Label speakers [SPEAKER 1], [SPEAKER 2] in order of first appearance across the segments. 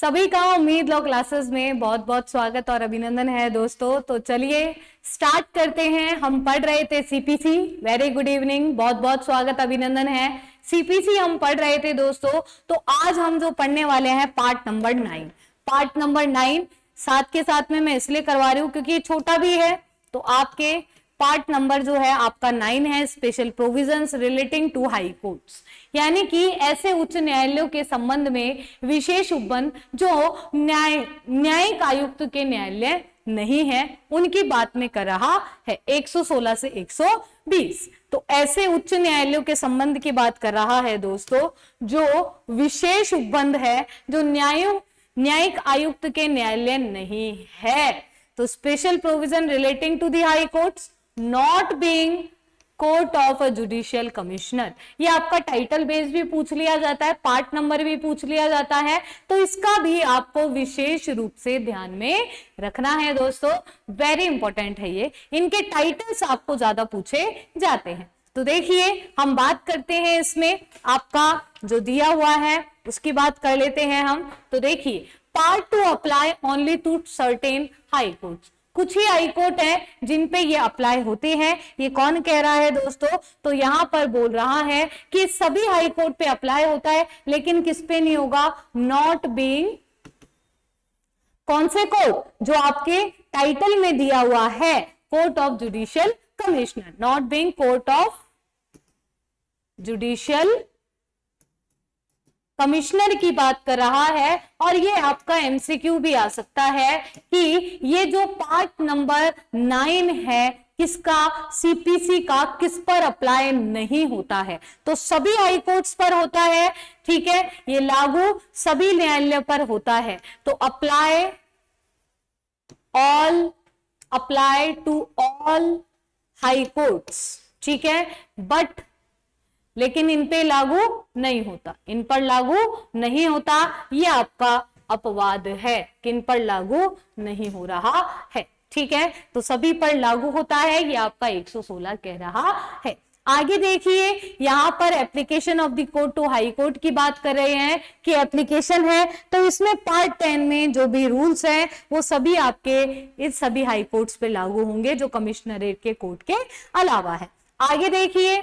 [SPEAKER 1] सभी का उम्मीद लो क्लासेस में बहुत बहुत स्वागत और अभिनंदन है दोस्तों। तो चलिए स्टार्ट करते हैं। हम पढ़ रहे थे सीपीसी। वेरी गुड इवनिंग, बहुत बहुत स्वागत अभिनंदन है। सीपीसी हम पढ़ रहे थे दोस्तों। तो आज हम जो पढ़ने वाले हैं पार्ट नंबर 9। पार्ट नंबर 9 साथ के साथ में मैं इसलिए करवा रही हूँ क्योंकि छोटा भी है। तो आपके पार्ट नंबर जो है आपका 9 है, special provisions relating to high courts, यानी कि ऐसे उच्च न्यायालयों के संबंध में विशेष उपबंध जो न्यायिक आयुक्त के न्यायालय नहीं है, उनकी बात में कर रहा है 116 से 120। तो ऐसे उच्च न्यायालयों के संबंध की बात कर रहा है दोस्तों, जो विशेष उपबंध है, जो न्यायिक आयुक्त के न्यायालय नहीं है। तो special provision relating to the high courts not being court of a judicial commissioner. ये आपका टाइटल बेस भी पूछ लिया जाता है, पार्ट नंबर भी पूछ लिया जाता है, तो इसका भी आपको विशेष रूप से ध्यान में रखना है दोस्तों। वेरी इंपॉर्टेंट है ये, इनके टाइटल्स आपको ज्यादा पूछे जाते हैं। तो देखिए हम बात करते हैं, इसमें आपका जो दिया हुआ है उसकी बात कर लेते हैं हम। तो देखिए, part two apply only to certain high courts. कुछ ही हाई कोर्ट है जिन पे ये अप्लाई होते हैं। ये कौन कह रहा है दोस्तों? तो यहां पर बोल रहा है कि सभी हाई कोर्ट पे अप्लाई होता है, लेकिन किस पे नहीं होगा? नॉट बीइंग, कौन से कोर्ट? जो आपके टाइटल में दिया हुआ है, court of judicial commissioner, not being court of judicial commissioner की बात कर रहा है। और ये आपका एमसीक्यू भी आ सकता है कि ये जो पार्ट नंबर 9 है किसका? सीपीसी का, किस पर अप्लाई नहीं होता है? तो सभी हाई कोर्ट्स पर होता है, ठीक है, ये लागू सभी न्यायालय पर होता है। तो apply to all high courts, ठीक है, बट लेकिन इन पे लागू नहीं होता, इन पर लागू नहीं होता। ये आपका अपवाद है, किन पर लागू नहीं हो रहा है, ठीक है। तो सभी पर लागू होता है, ये आपका 116 कह रहा है। आगे देखिए, यहां पर application of the court to high court की बात कर रहे हैं कि एप्लीकेशन है, तो इसमें पार्ट 10 में जो भी रूल्स हैं वो सभी आपके इस सभी हाई कोर्ट्स पे लागू होंगे जो कमिश्नरेट के कोर्ट के अलावा है। आगे देखिए,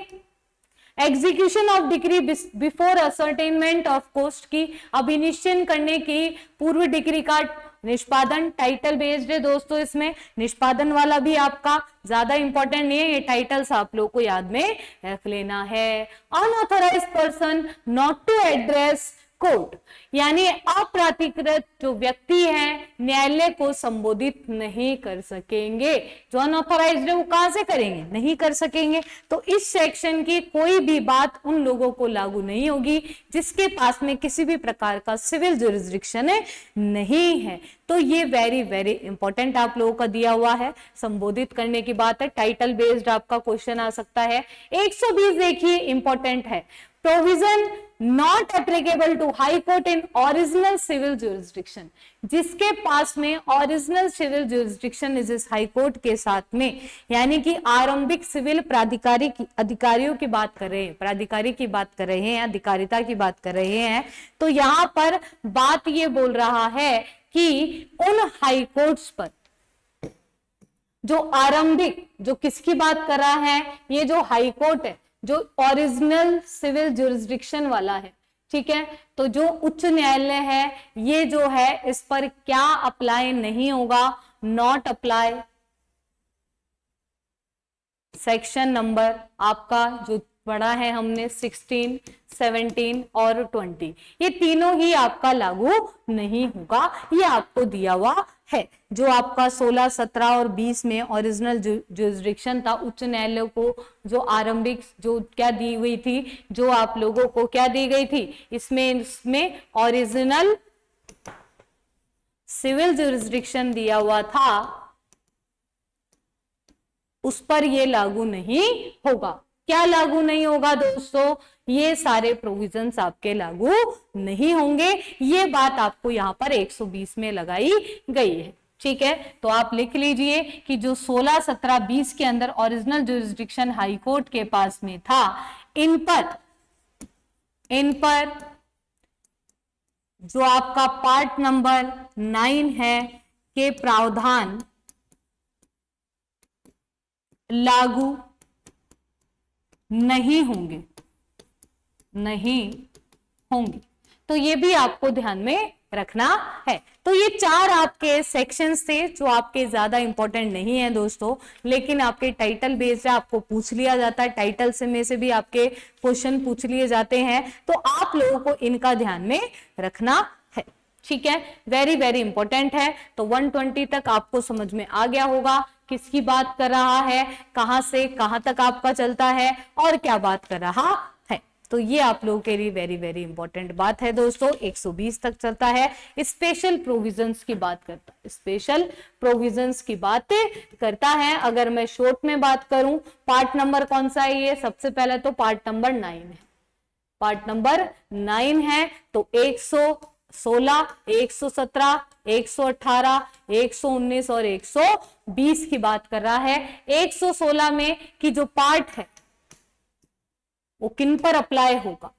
[SPEAKER 1] execution of decree before ascertainment of cost की अभिनिश्चय करने की पूर्व डिक्री का निष्पादन। टाइटल बेस्ड है दोस्तों, इसमें निष्पादन वाला भी आपका ज्यादा इंपॉर्टेंट नहीं है, ये टाइटल्स आप लोग को याद में रख लेना है। Unauthorised person not to address court, यानी अप्राधिकृत जो व्यक्ति हैं न्यायालय को संबोधित नहीं कर सकेंगे। जो अनऑथराइज्ड है वो कहां से करेंगे? नहीं कर सकेंगे। तो इस सेक्शन की कोई भी बात उन लोगों को लागू नहीं होगी जिसके पास में किसी भी प्रकार का सिविल जुरिस्डिक्शन नहीं है। तो ये वेरी वेरी इंपॉर्टेंट आप लोगों का दिया हुआ है, संबोधित करने की बात है। टाइटल बेस्ड आपका क्वेश्चन आ सकता है। 120 देखिए इंपॉर्टेंट है, provision not applicable to high court in original civil jurisdiction. जिसके पास में ओरिजिनल सिविल जुरिस्डिक्शन इस हाई कोर्ट के साथ में, यानी कि आरंभिक सिविल प्राधिकारी की अधिकारियों की बात कर रहे हैं, प्राधिकारी की बात कर रहे हैं, अधिकारिता की बात कर रहे हैं। तो यहां पर बात ये बोल रहा है कि उन हाई कोर्ट्स पर जो आरंभिक, जो किसकी बात कर रहा है? ये जो हाई कोर्ट है जो ओरिजिनल सिविल जुरिस्डिक्शन वाला है, ठीक है, तो जो उच्च न्यायालय है ये जो है इस पर क्या अप्लाई नहीं होगा? Not apply. सेक्शन नंबर आपका जो पढ़ा है हमने 16, 17 और 20, ये तीनों ही आपका लागू नहीं होगा। ये आपको दिया हुआ है। जो आपका 16, 17 और 20 में ओरिजिनल जुरिस्डिक्शन था, उच्च न्यायालय को जो आरंभिक जो क्या दी हुई थी, जो आप लोगों को क्या दी गई थी, इसमें ओरिजिनल सिविल जुरिस्डिक्शन दिया हुआ था, उस पर ये लागू नहीं होगा। क्या लागू नहीं होगा दोस्तों? ये सारे प्रोविजंस आपके लागू नहीं होंगे। ये बात आपको यहां पर 120 में लगाई गई है, ठीक है। तो आप लिख लीजिए कि जो 16, 17, 20 के अंदर ओरिजिनल जुरिस्डिक्शन हाई कोर्ट के पास में था, इन पर जो आपका पार्ट नंबर 9 है के प्रावधान लागू नहीं होंगे, नहीं होंगे। तो ये भी आपको ध्यान में रखना है। तो ये 4 आपके सेक्शंस थे जो आपके ज्यादा इंपॉर्टेंट नहीं है दोस्तों, लेकिन आपके टाइटल बेस्ड है, आपको पूछ लिया जाता है, टाइटल से में से भी आपके क्वेश्चन पूछ लिए जाते हैं, तो आप लोगों को इनका ध्यान में रखना है। ठीक है, वेरी वेरी इंपॉर्टेंट है। तो 120 तक आपको समझ में आ गया होगा किसकी बात कर रहा है, कहां से कहां तक आपका चलता है और क्या बात कर रहा है। तो ये आप लोगों के लिए वेरी वेरी इंपॉर्टेंट बात है दोस्तों। 120 तक चलता है, स्पेशल प्रोविजंस की बात करता है, स्पेशल प्रोविजंस की बात करता है। अगर मैं शॉर्ट में बात करूं, पार्ट नंबर कौन सा है, ये सबसे पहले तो पार्ट नंबर 9 है, पार्ट नंबर 9 है। तो 116, 117, 118, 119 और 120 की बात कर रहा है। 116 में कि जो पार्ट है वो किन पर अप्लाई होगा,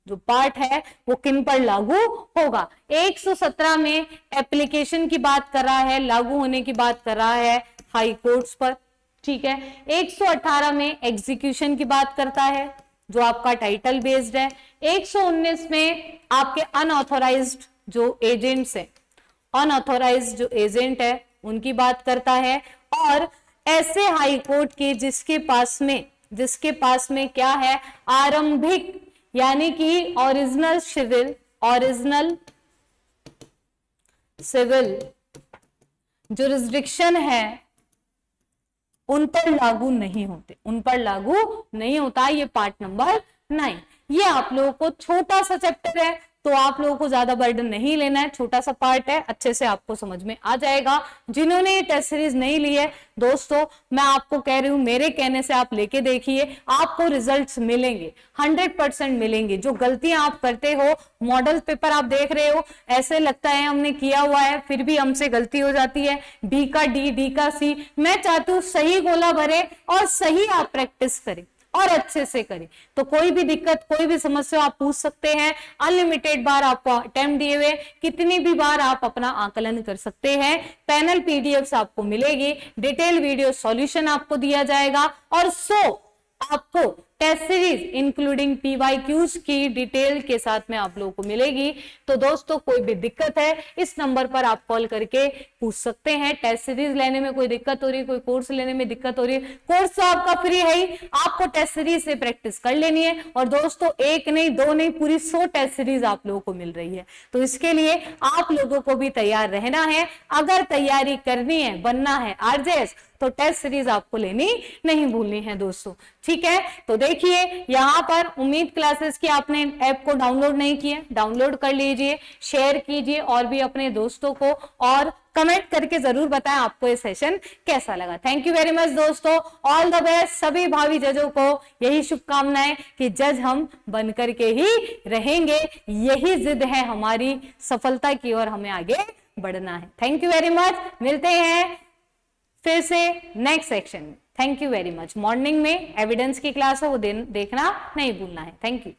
[SPEAKER 1] जो पार्ट है वो किन पर लागू होगा। 117 में एप्लीकेशन की बात कर रहा है, लागू होने की बात कर रहा है हाई कोर्ट्स पर। ठीक है, 118 में एग्जीक्यूशन की बात करता है जो आपका टाइटल बेस्ड है। 119 में आपके अनऑथोराइज्ड जो एजेंट्स है, अनऑथोराइज्ड जो एजेंट है उनकी बात करता है। और ऐसे हाई कोर्ट के जिसके पास में क्या है, आरंभिक यानी कि ओरिजिनल सिविल जुरिस्डिक्शन है, उन पर लागू नहीं होते, उन पर लागू नहीं होता। ये पार्ट नंबर 9। ये आप लोगों को छोटा सा चैप्टर है तो आप लोगों को ज्यादा बर्डन नहीं लेना है, छोटा सा पार्ट है, अच्छे से आपको समझ में आ जाएगा। जिन्होंने ये टेस्ट सीरीज नहीं ली है दोस्तों, मैं आपको कह रही हूं, मेरे कहने से आप लेके देखिए, आपको रिजल्ट्स मिलेंगे, 100% मिलेंगे। जो गलतियां आप करते हो, मॉडल पेपर आप देख रहे हो, ऐसे लगता है हमने किया हुआ है, फिर भी हमसे गलती हो जाती है, बी का डी का सी। मैं चाहती हूँ सही गोला भरे और सही आप प्रैक्टिस करें और अच्छे से करें। तो कोई भी दिक्कत, कोई भी समस्या आप पूछ सकते हैं। अनलिमिटेड बार आपको अटेम्प्ट दिए हुए, कितनी भी बार आप अपना आकलन कर सकते हैं। पैनल पीडीएफ्स आपको मिलेगी, डिटेल वीडियो सॉल्यूशन आपको दिया जाएगा और आपको टेस्ट सीरीज इंक्लूडिंग पीवाईक्यूज की डिटेल के साथ में आप लोगों को मिलेगी। तो दोस्तों कोई भी दिक्कत है इस नंबर पर आप कॉल करके पूछ सकते हैं। टेस्ट सीरीज लेने में कोई दिक्कत हो रही है, कोई कोर्स लेने में दिक्कत हो रही है, कोर्स तो आपका फ्री है ही, आपको टेस्ट सीरीज से प्रैक्टिस कर लेनी है। और दोस्तों 1 नहीं 2 नहीं, पूरी 100 टेस्ट सीरीज आप लोगों को मिल रही है। तो इसके लिए आप लोगों को भी तैयार रहना है। अगर तैयारी करनी है, बनना है आरजेएस, तो टेस्ट सीरीज आपको लेनी नहीं भूलनी है दोस्तों। ठीक है, तो देखिए यहां पर उम्मीद क्लासेस की आपने ऐप को डाउनलोड नहीं किया, डाउनलोड कर लीजिए, शेयर कीजिए और भी अपने दोस्तों को, और कमेंट करके जरूर बताएं आपको ये सेशन कैसा लगा। थैंक यू वेरी मच दोस्तों, ऑल द बेस्ट। सभी भावी जजों को यही शुभकामनाएं कि जज हम बन करके ही रहेंगे, यही जिद है हमारी सफलता की और हमें आगे बढ़ना है। थैंक यू वेरी मच, मिलते हैं फिर से नेक्स्ट सेक्शन में। Thank you very much. Morning में एविडेंस की क्लास है, वो देखना नहीं भूलना है। Thank you.